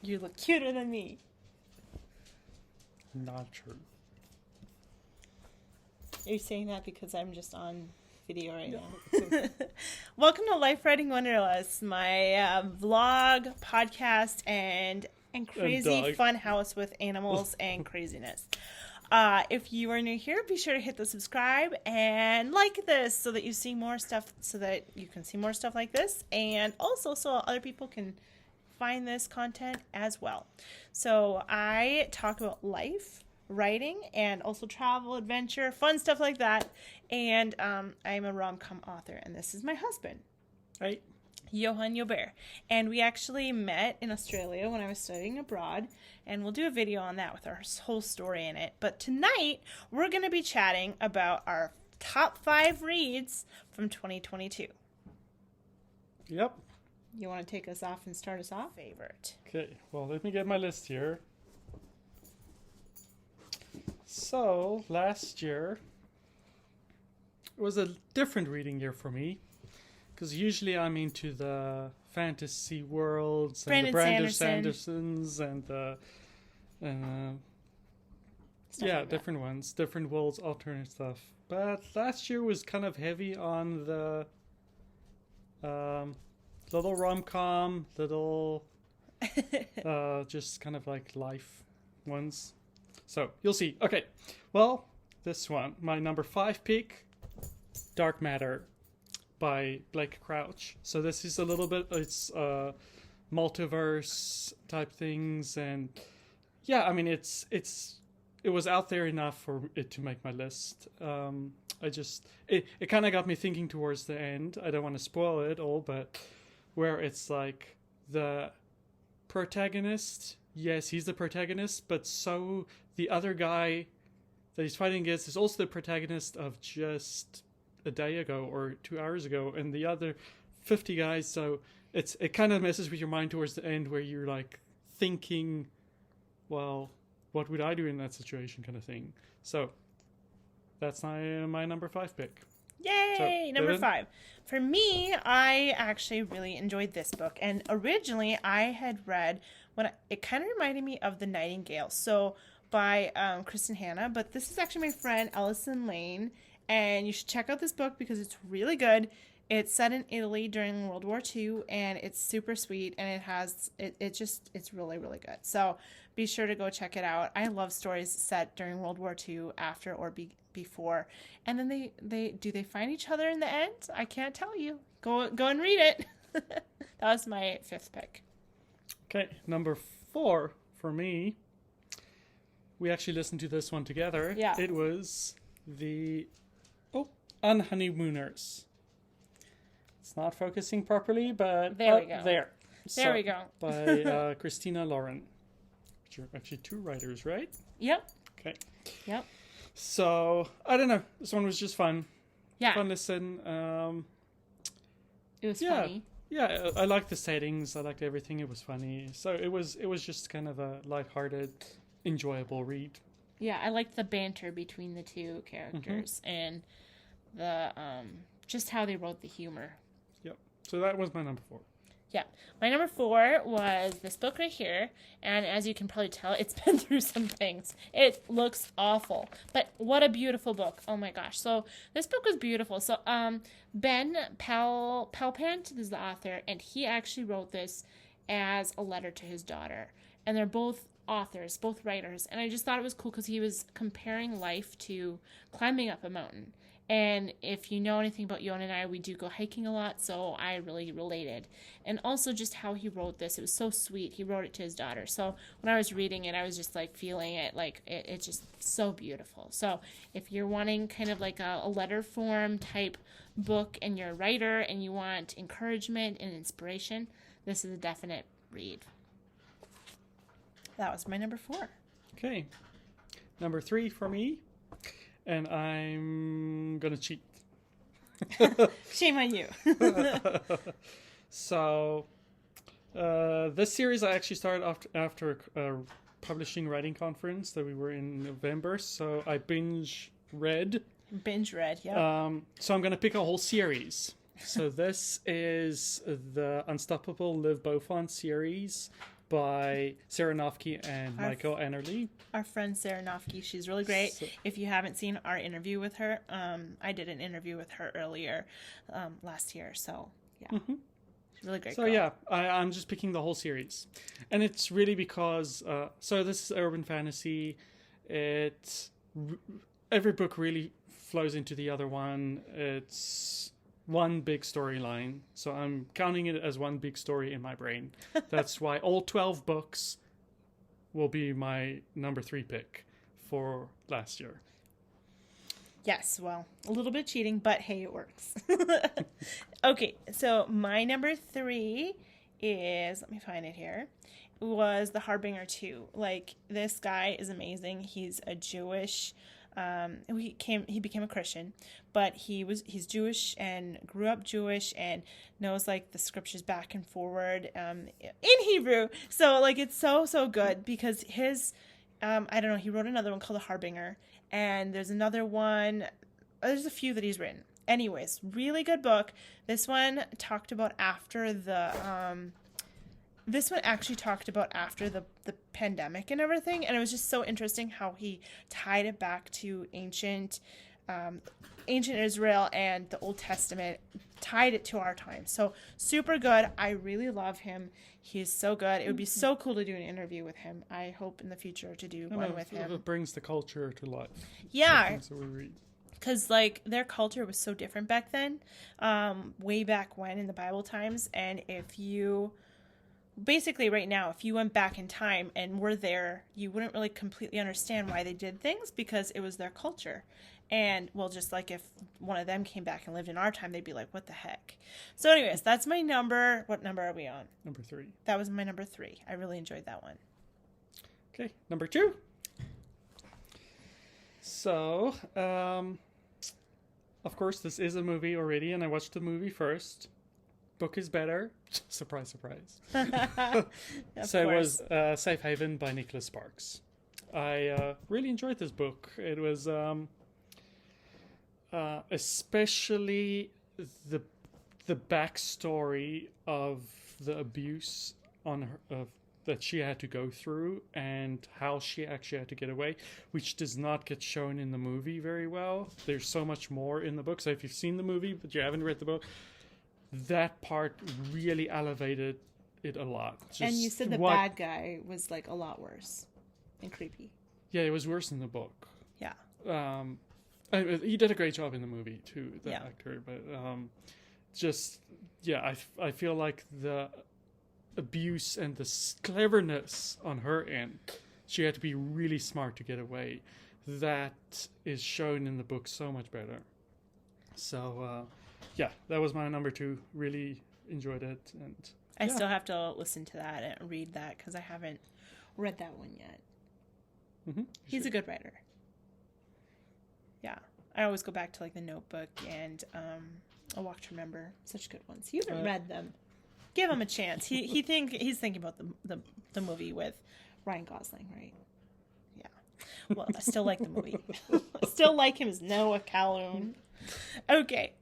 You look cuter than me. Not true. Are you saying that because I'm just on video right now? Welcome to Life Writing Wanderlust, my vlog, podcast, and crazy fun house with animals and craziness. If you are new here, be sure to hit the subscribe and like this so that you see more stuff, so that you can see more stuff like this, and also so other people can find this content as well. So I talk about life, writing, and also travel, adventure, fun stuff like that. And I'm a rom-com author, and this is my husband. Right. Johan. And we actually met in Australia when I was studying abroad, and we'll do a video on that with our whole story in it. But tonight, we're going to be chatting about our top 5 reads from 2022. Yep. You want to take us off and start us off? Favorite. Okay, well, let me get my list here. So, last year was a different reading year for me. Because usually I'm into the fantasy worlds and the Brandon Sandersons and the like different ones, different worlds, alternate stuff. But last year was kind of heavy on the little rom-com, little just kind of like life ones. So you'll see. Okay, well, this one, my number 5 pick, Dark Matter by Blake Crouch. So this is a little bit, it's multiverse type things, and yeah, I mean it was out there enough for it to make my list. It kind of got me thinking towards the end. I don't want to spoil it all, but where it's like the protagonist, yes, he's the protagonist, but so the other guy that he's fighting against is also the protagonist of just a day ago or 2 hours ago, and the other 50 guys. So it kind of messes with your mind towards the end, where you're like thinking, well, what would I do in that situation, kind of thing. So that's my number 5 pick. Yay! So, number 5. For me, I actually really enjoyed this book, and originally I had read it kind of reminded me of The Nightingale, so by Kristen Hanna, but this is actually my friend Allison Lane. And you should check out this book because it's really good. It's set in Italy during World War II, and it's super sweet, and it's really, really good. So be sure to go check it out. I love stories set during World War II, after or before. And then they find each other in the end? I can't tell you. Go and read it. That was my 5th pick. Okay, number 4 for me. We actually listened to this one together. Yeah. It was the Unhoneymooners. It's not focusing properly, but there we go. There we go. By Christina Lauren, which are actually 2 writers, right? Yep. Okay. Yep. So I don't know. This one was just fun. Yeah. Fun listen. It was funny. Yeah, I liked the settings. I liked everything. It was funny. So it was just kind of a lighthearted, enjoyable read. Yeah, I liked the banter between the 2 characters and the just how they wrote the humor. Yep. So that was my number 4. Yeah. My number 4 was this book right here, and as you can probably tell, it's been through some things. It looks awful, but what a beautiful book. Oh my gosh. So this book was beautiful. So Ben Pelpant is the author, and he actually wrote this as a letter to his daughter. And they're both authors, both writers, and I just thought it was cool because he was comparing life to climbing up a mountain. And if you know anything about Johan and I, we do go hiking a lot, so I really related. And also just how he wrote this, it was so sweet. He wrote it to his daughter. So when I was reading it, I was just like feeling it, like it's just so beautiful. So if you're wanting kind of like a letter form type book and you're a writer and you want encouragement and inspiration, this is a definite read. That was my number 4. Okay. Number 3 for me. And I'm going to cheat. Shame on you. So, this series I actually started after a publishing writing conference that we were in November. So I binge read. Yeah. So I'm going to pick a whole series. So this is the Unstoppable Liv Beaufont series by Sarah Nofke and Michael Annerly. Our friend Sarah Nofke, she's really great. So- If you haven't seen our interview with her, I did an interview with her earlier last year. So, yeah. She's a really great So girl. yeah, I'm just picking the whole series. And it's really because, so this is urban fantasy. Every book really flows into the other one. It's one big storyline. So I'm counting it as one big story in my brain. That's why all 12 books will be my number 3 pick for last year. Yes, well, a little bit cheating, but hey, it works. Okay, so my number 3 is, let me find it here, was The Harbinger 2. Like, this guy is amazing. He's a Jewish, he became a Christian, but he's Jewish and grew up Jewish and knows like the scriptures back and forward in Hebrew. So like it's so good because his I don't know, he wrote another one called The Harbinger, and there's another one, there's a few that he's written. Anyways, really good book. This one talked about after the this one actually talked about after the pandemic and everything, and it was just so interesting how he tied it back to ancient Israel and the Old Testament, tied it to our time. So super good. I really love him. He's so good. It would be so cool to do an interview with him. I hope in the future to do one with him. It brings the culture to life. Yeah. Things that we read. Because, like, their culture was so different back then, way back when in the Bible times. And if you, basically right now, if you went back in time and were there, you wouldn't really completely understand why they did things because it was their culture. And, well, just like if one of them came back and lived in our time, they'd be like, what the heck? So anyways, that's my number. What number are we on? Number 3. That was my number 3. I really enjoyed that one. Okay, number 2. So, of course, this is a movie already, and I watched the movie first. Book is better. Surprise, surprise. So it was Safe Haven by Nicholas Sparks. I really enjoyed this book. It was especially the backstory of the abuse on her, that she had to go through and how she actually had to get away, which does not get shown in the movie very well. There's so much more in the book. So if you've seen the movie but you haven't read the book, that part really elevated it a lot. And you said the bad guy was like a lot worse and creepy. Yeah, it was worse in the book. Yeah. He did a great job in the movie too, the actor. But I feel like the abuse and the cleverness on her end, she had to be really smart to get away. That is shown in the book so much better. So that was my number 2. Really enjoyed it, and I still have to listen to that and read that because I haven't read that one yet. Mm-hmm. He's a good writer. Yeah, I always go back to like The Notebook and A Walk to Remember. Such good ones. You haven't read them. Give him a chance. He's thinking about the movie with Ryan Gosling, right? Yeah. Well, I still like the movie. I still like him as Noah Calhoun. Okay.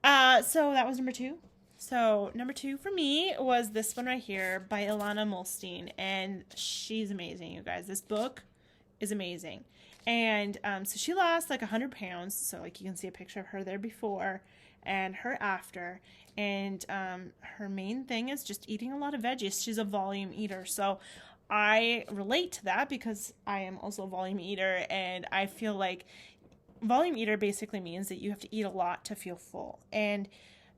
So that was number 2. So number 2 for me was this one right here by Ilana Molstein, and she's amazing, you guys. This book is amazing. And so she lost like 100 pounds. So like you can see a picture of her there before and her after. And her main thing is just eating a lot of veggies. She's a volume eater. So I relate to that because I am also a volume eater. And I feel like volume eater basically means that you have to eat a lot to feel full. And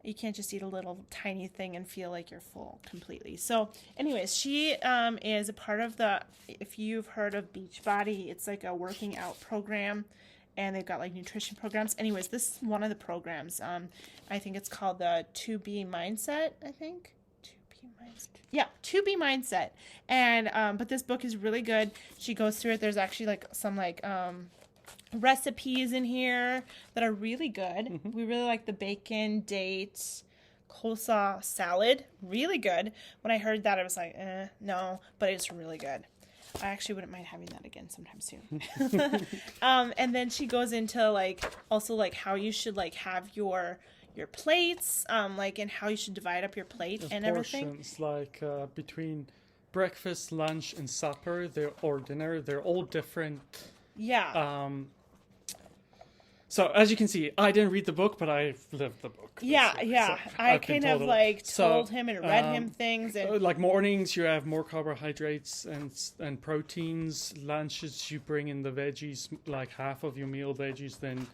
you can't just eat a little tiny thing and feel like you're full completely. So anyways, she is a part of if you've heard of Beachbody, it's like a working out program. And they've got like nutrition programs. Anyways, this is one of the programs. I think it's called the 2B Mindset, I think. 2B Mindset. Yeah, 2B Mindset. And but this book is really good. She goes through it. There's actually like some like recipes in here that are really good. Mm-hmm. We really like the bacon, dates, coleslaw salad. Really good. When I heard that, I was like, no, but it's really good. I actually wouldn't mind having that again sometime soon. And then she goes into like also like how you should like have your plates, like and how you should divide up your plate and everything. Like between breakfast, lunch, and supper, or dinner. They're all different. Yeah. So as you can see, I didn't read the book, but I've lived the book. Yeah. So I I've been kind of told like So, told him and read him things, and like mornings, you have more carbohydrates and proteins. Lunches, you bring in the veggies, like half of your meal veggies, then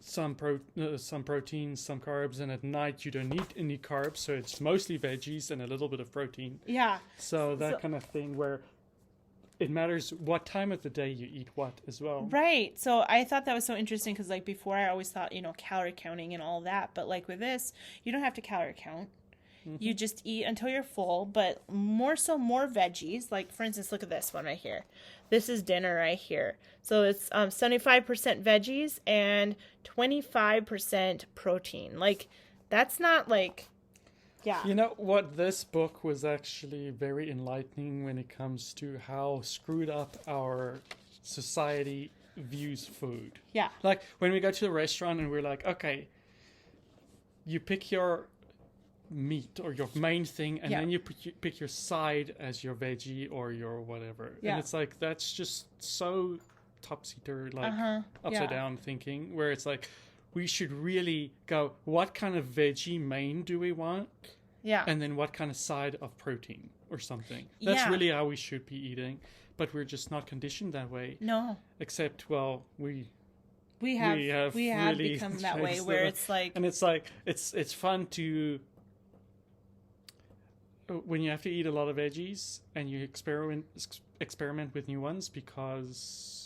some proteins, some carbs, and at night you don't need any carbs, so it's mostly veggies and a little bit of protein. yeah. So that kind of thing where it matters what time of the day you eat what as well. Right. So I thought that was so interesting because, like, before I always thought, calorie counting and all that. But, like, with this, you don't have to calorie count. Mm-hmm. You just eat until you're full, but more veggies. Like, for instance, look at this one right here. This is dinner right here. So it's 75% veggies and 25% protein. Like, that's not, like... Yeah. You know what? This book was actually very enlightening when it comes to how screwed up our society views food. Yeah. Like when we go to the restaurant and we're like, okay, you pick your meat or your main thing, and then you pick your side as your veggie or your whatever. Yeah. And it's like, that's just so topsy-turvy, like upside down thinking, where it's like, we should really go, what kind of veggie main do we want? Yeah. And then what kind of side of protein or something. That's really how we should be eating. But we're just not conditioned that way. No. Except, well, we have really become that way where it's like... And it's like, it's fun to... When you have to eat a lot of veggies and you experiment with new ones because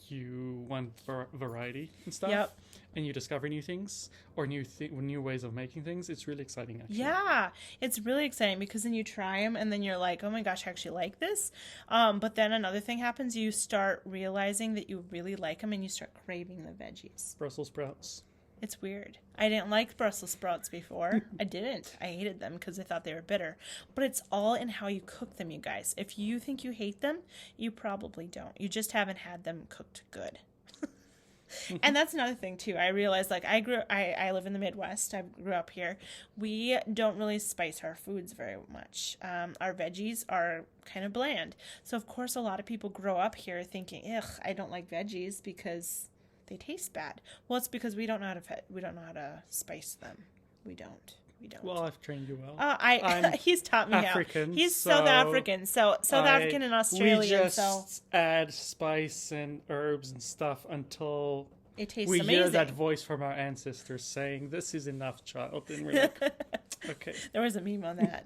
you want variety and stuff. Yep. And you discover new things or new ways of making things. It's really exciting, actually. Yeah, it's really exciting because then you try them and then you're like, oh my gosh, I actually like this. But then another thing happens. You start realizing that you really like them and you start craving the veggies. Brussels sprouts. It's weird. I didn't like Brussels sprouts before. I didn't. I hated them because I thought they were bitter. But it's all in how you cook them, you guys. If you think you hate them, you probably don't. You just haven't had them cooked good. And that's another thing too. I realized, like, I live in the Midwest. I grew up here. We don't really spice our foods very much. Our veggies are kind of bland. So of course a lot of people grow up here thinking, ugh, I don't like veggies because they taste bad. Well, it's because we don't know how to spice them. We don't. Well, I've trained you well. He's taught me African, how. He's South African, South African and Australian. We just add spice and herbs and stuff until it tastes we amazing. hear that voice from our ancestors saying, "This is enough, child." And we're like, okay. There was a meme on that.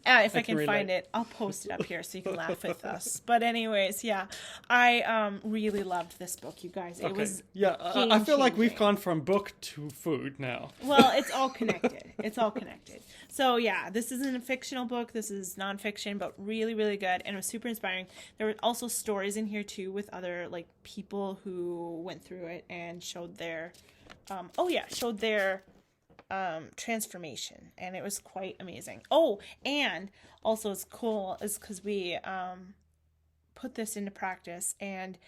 If I can find it, I'll post it up here so you can laugh with us. But anyways, yeah, I really loved this book, you guys. It was I feel like we've gone from book to food now. Well, it's all connected. It's all connected. So yeah, this isn't a fictional book. This is nonfiction, but really, really good, and it was super inspiring. There were also stories in here too with other like people who went through it and showed their, transformation, and it was quite amazing. Oh, and also it's cool is because we put this into practice, and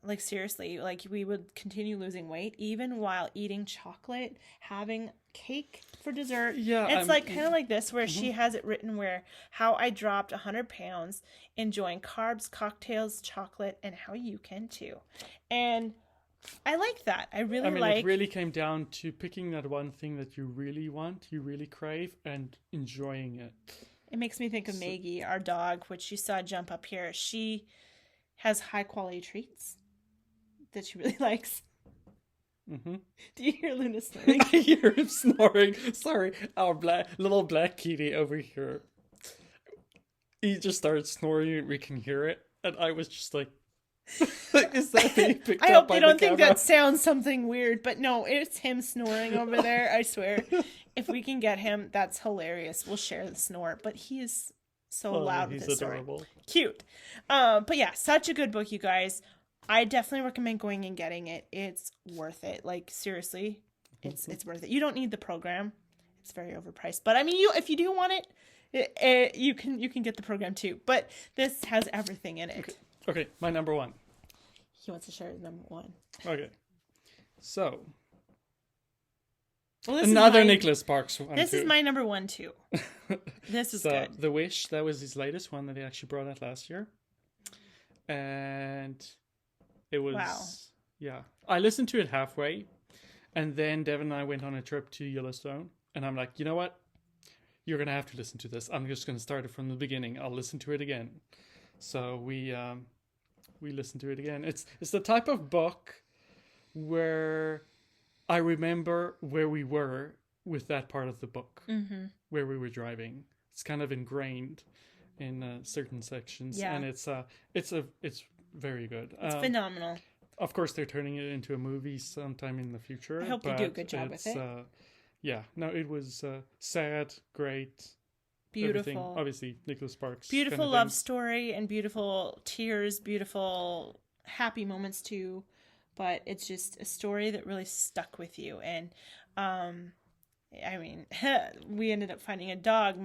like seriously, like we would continue losing weight even while eating chocolate, having cake for dessert. Yeah, it's like kind of like this where she has it written where how I dropped 100 pounds enjoying carbs, cocktails, chocolate, and how you can too. And I like that. I mean, it really came down to picking that one thing that you really want, you really crave, and enjoying it. It makes me think of Maggie, our dog, which you saw jump up here. She has high quality treats that she really likes. Mm-hmm. Do you hear Luna snoring? I hear him snoring. Sorry, our little black kitty over here. He just started snoring and we can hear it. And I was just like, is that being picked I up hope by you the don't think camera? that sounds something weird, but no, it's him snoring over there, I swear. If we can get him, that's hilarious. We'll share the snore, but he is so loud with his adorable. Story. Cute. But yeah, such a good book, you guys. I definitely recommend going and getting it. It's worth it. Like seriously, it's worth it. You don't need the program. It's very overpriced. But I mean, if you do want it, you can get the program too. But this has everything in it. Okay, my number one. He wants to share his number one. Okay. So, Well, Another Nicholas Sparks one. This too. is my number 1 too. This is good. The Wish, that was his latest one that he actually brought out last year. And it was yeah. I listened to it halfway, and then Devin and I went on a trip to Yellowstone, and I'm like, you know what? You're gonna have to listen to this. I'm just gonna start it from the beginning. I'll listen to it again. So we listened to it again. It's the type of book where I remember where we were with that part of the book, where we were driving. It's kind of ingrained in certain sections, and it's very good. It's phenomenal. Of course, they're turning it into a movie sometime in the future. I hope they do a good job with it. It was sad, great, beautiful. Everything. Obviously, Nicholas Sparks. Beautiful kind of love thing. story and beautiful tears, beautiful happy moments too. But it's just a story that really stuck with you. And I mean, we ended up finding a dog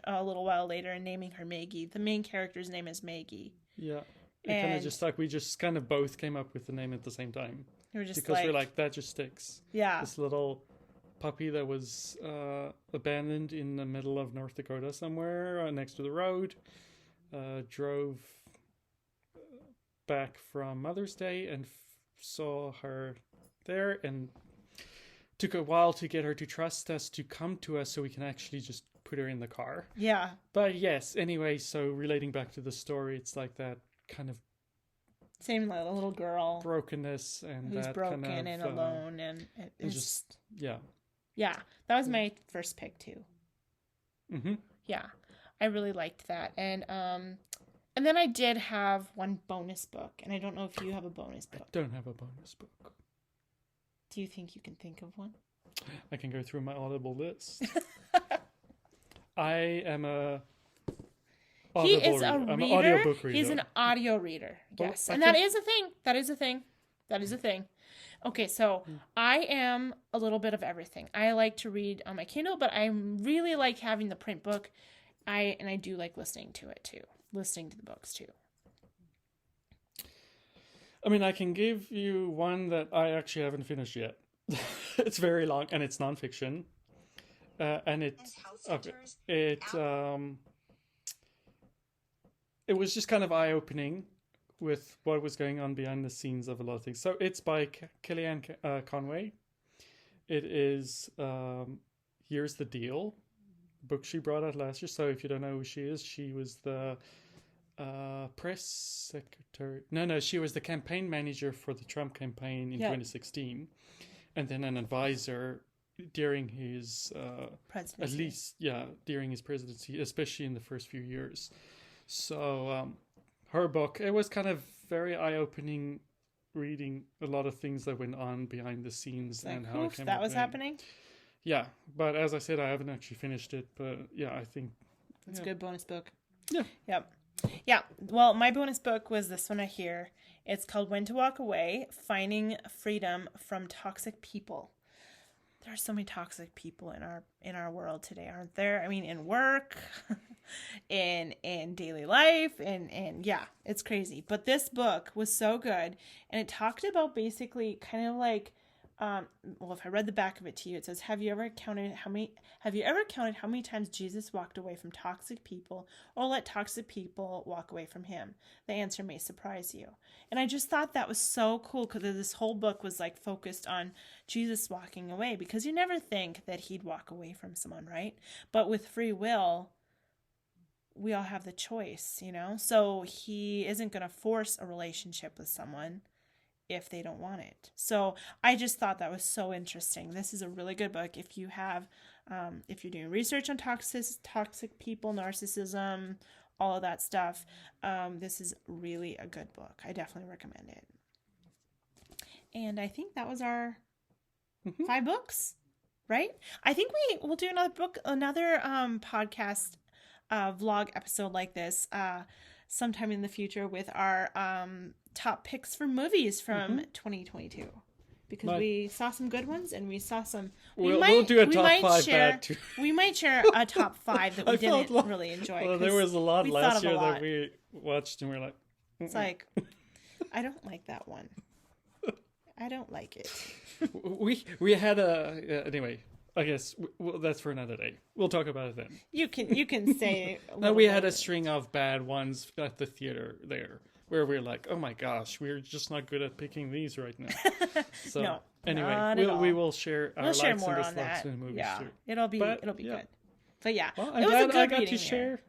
a little while later and naming her Maggie. The main character's name is Maggie. Yeah. It kind of just stuck. We just kind of both came up with the name at the same time. We're just because we're like, that just sticks. Yeah. This little puppy that was abandoned in the middle of North Dakota somewhere next to the road, drove back from Mother's Day and saw her there, and took a while to get her to trust us to come to us so we can actually just put her in the car. Yeah. But yes, anyway, so relating back to the story, it's like that kind of same like a little girl brokenness and who's that broken kind of, and alone and just yeah that was my first pick too. Mm-hmm. Yeah, I really liked that. And then I did have one bonus book, and I don't know if you have a bonus book. I don't have a bonus book. Do you think you can think of one? I can go through my Audible list. I am a He is a reader. I'm an audiobook reader. He's an audio reader. Yes. Well, and that is a thing. That is a thing. That is a thing. Okay, so I am a little bit of everything. I like to read on my Kindle, but I really like having the print book. I do like listening to it too. Listening to the books too. I mean, I can give you one that I actually haven't finished yet. It's very long and it's nonfiction. And it was just kind of eye-opening with what was going on behind the scenes of a lot of things. So it's by Kellyanne Conway. It is Here's the Deal, book she brought out last year. So if you don't know who she is, she was the press secretary. No, she was the campaign manager for the Trump campaign in 2016, and then an advisor during his presidency. At least, during his presidency, especially in the first few years. So her book, it was kind of very eye-opening, reading a lot of things that went on behind the scenes and how it came that was happening. Yeah, but as I said, I haven't actually finished it. But yeah, I think it's a good bonus book. Yeah. Yep. Yeah. Well, my bonus book was this one right here. It's called When to Walk Away: Finding Freedom from Toxic People. There are so many toxic people in our world today, aren't there? I mean, in work, in daily life, and yeah, it's crazy. But this book was so good, and it talked about basically kind of like, if I read the back of it to you, it says, have you ever counted how many times Jesus walked away from toxic people, or let toxic people walk away from him? The answer may surprise you. And I just thought that was so cool, because this whole book was like focused on Jesus walking away, because you never think that he'd walk away from someone, right? But with free will, we all have the choice, so he isn't going to force a relationship with someone if they don't want it. So I just thought that was so interesting. This is a really good book if you have, if you're doing research on toxic people, narcissism, all of that stuff. This is really a good book. I definitely recommend it. And I think that was our 5 books, right? I think we will do another podcast vlog episode like this sometime in the future with our top picks for movies from 2022, because we saw some good ones and we saw some. We'll do a top 5 bad too. We might share a top 5 that we didn't really enjoy. Well, there was a lot last year that we watched and we're like, it's like, I don't like that one. I don't like it. we had anyway. I guess that's for another day. We'll talk about it then. You can say. No, we had a string of bad ones at the theater there, where we're like, oh my gosh, we're just not good at picking these right now. So No, anyway, we will share our likes and more on dislikes that. in the movies Yeah, too. it'll be Yeah. good. But yeah, Well, it I'm was a glad good I got reading to here. share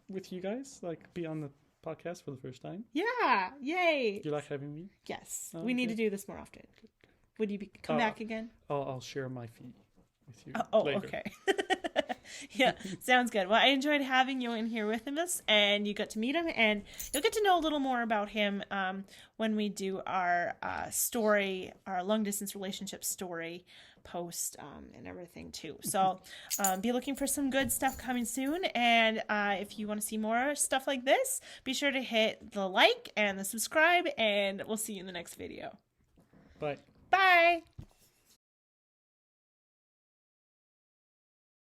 with you guys, like be on the podcast for the first time. Yeah, yay! Do you like having me? Yes, Oh, we need to okay. do this more often. Would you come back again? I'll share my fee with you later. Okay. Yeah, sounds good. Well, I enjoyed having you in here with us, and you got to meet him, and you'll get to know a little more about him when we do our story, our long distance relationship story post and everything too. So be looking for some good stuff coming soon, and if you want to see more stuff like this, be sure to hit the like and the subscribe, and we'll see you in the next video. Bye. Bye!